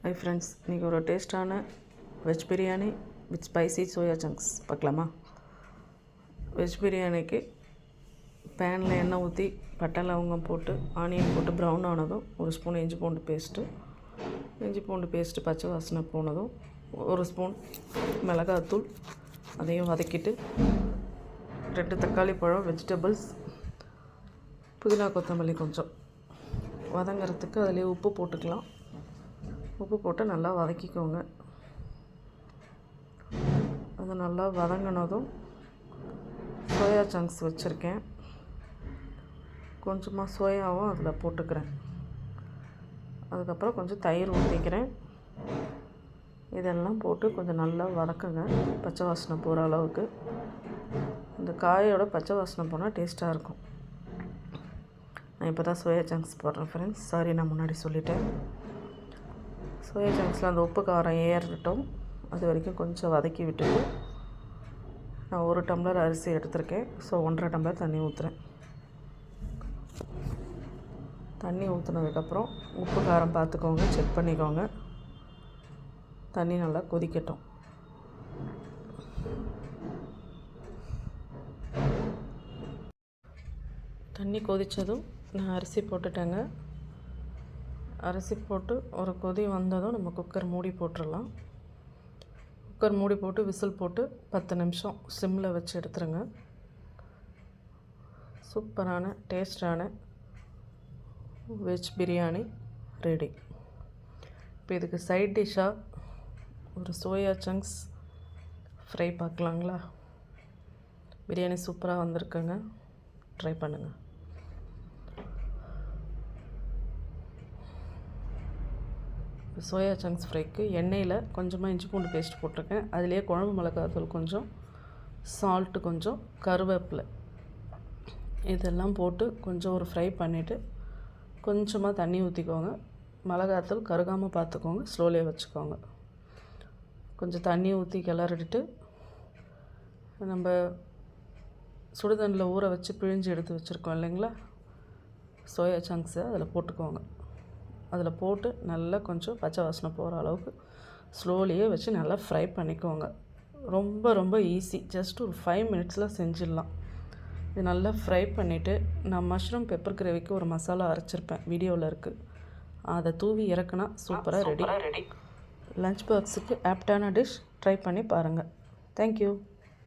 Hi friends, இன்றைக்கி ஒரு டேஸ்ட்டான veg biryani with spicy soya chunks பார்க்கலாமா? வெஜ் பிரியாணிக்கு பேனில் எண்ணெய் ஊற்றி பட்டை லவங்கம் போட்டு ஆனியன் போட்டு ப்ரௌன் ஆனதும் ஒரு ஸ்பூன் இஞ்சி பூண்டு பேஸ்ட்டு பச்சை வாசனை போனதும் ஒரு ஸ்பூன் மிளகாத்தூள் அதையும் வதக்கிட்டு 2 தக்காளி பழம் வெஜிடபிள்ஸ் புதினா கொத்தமல்லி கொஞ்சம் வதங்கிறதுக்கு அதிலே உப்பு போட்டுக்கலாம். உப்பு போட்டு நல்லா வதக்கிக்கோங்க. அது நல்லா வதங்கினதும் சோயா சங்க்ஸ் வச்சுருக்கேன், கொஞ்சமாக சோயாவும் அதில் போட்டுக்கிறேன். அதுக்கப்புறம் கொஞ்சம் தயிர் ஊற்றிக்கிறேன். இதெல்லாம் போட்டு கொஞ்சம் நல்லா வதக்குங்க, பச்சை வாசனை போகிற அளவுக்கு. இந்த காயோட பச்சை வாசனை போனால் டேஸ்ட்டாக இருக்கும். நான் இப்போ தான் சோயா சங்க்ஸ் போடுறேன் ஃப்ரெண்ட்ஸ், சாரி நான் முன்னாடி சொல்லிட்டேன். சோயா சங்க்ஸில் அந்த உப்பு காரம் ஏறட்டும், அது வரைக்கும் கொஞ்சம் வதக்கி விட்டுட்டு நான் 1 டம்ளர் அரிசி எடுத்திருக்கேன். ஸோ 1.5 டம்ளர் தண்ணி ஊற்றுறேன். தண்ணி ஊற்றுனதுக்கப்புறம் உப்பு காரம் பார்த்துக்கோங்க, செக் பண்ணிக்கோங்க. தண்ணி நல்லா கொதிக்கட்டும். தண்ணி கொதித்ததும் நான் அரிசி போட்டுட்டேங்க. அரிசி போட்டு ஒரு கொதி வந்ததும் நம்ம குக்கர் மூடி போட்டுடலாம். குக்கர் மூடி போட்டு விசில் போட்டு 10 நிமிஷம் சிம்மில் வச்சு எடுத்துருங்க. சூப்பரான டேஸ்டான வெஜ் பிரியாணி ரெடி. இப்போ இதுக்கு சைட் டிஷ்ஷாக ஒரு சோயா சங்க்ஸ் ஃப்ரை பார்க்கலாங்களா? பிரியாணி சூப்பராக வந்திருக்குங்க, ட்ரை பண்ணுங்கள். சோயா சங்க்ஸ் ஃப்ரைக்கு எண்ணெயில் கொஞ்சமாக இஞ்சி பூண்டு பேஸ்ட் போட்டிருக்கேன். அதிலே குழம்பு மிளகாத்தூள் கொஞ்சம், சால்ட்டு கொஞ்சம், கருவேப்பிலை இதெல்லாம் போட்டு கொஞ்சம் ஒரு ஃப்ரை பண்ணிவிட்டு கொஞ்சமாக தண்ணி ஊற்றிக்கோங்க. மிளகாத்தூள் கருகாமல் பார்த்துக்கோங்க, ஸ்லோலியே வச்சுக்கோங்க. கொஞ்சம் தண்ணி ஊற்றி கிளறிட்டு நம்ம சுடுதண்ணில் ஊற வச்சு பிழிஞ்சு எடுத்து வச்சுருக்கோம் இல்லைங்களா, சோயா சங்க்ஸை அதில் போட்டுக்கோங்க. அதில் போட்டு நல்லா கொஞ்சம் பச்சை வாசனை போகிற அளவுக்கு ஸ்லோலியே வச்சு நல்லா ஃப்ரை பண்ணிக்கோங்க. ரொம்ப ரொம்ப ஈஸி, ஜஸ்ட் ஒரு 5 மினிட்ஸில் செஞ்சிடலாம். இது நல்லா ஃப்ரை பண்ணிவிட்டு நான் மஷ்ரூம் பெப்பர் கிரேவிக்கு ஒரு மசாலா அரைச்சிருப்பேன், வீடியோவில் இருக்குது. அதை தூவி இறக்குனா சூப்பராக ரெடி. லஞ்ச் பாக்ஸுக்கு ஆப்டான டிஷ், ட்ரை பண்ணி பாருங்கள். தேங்க்யூ.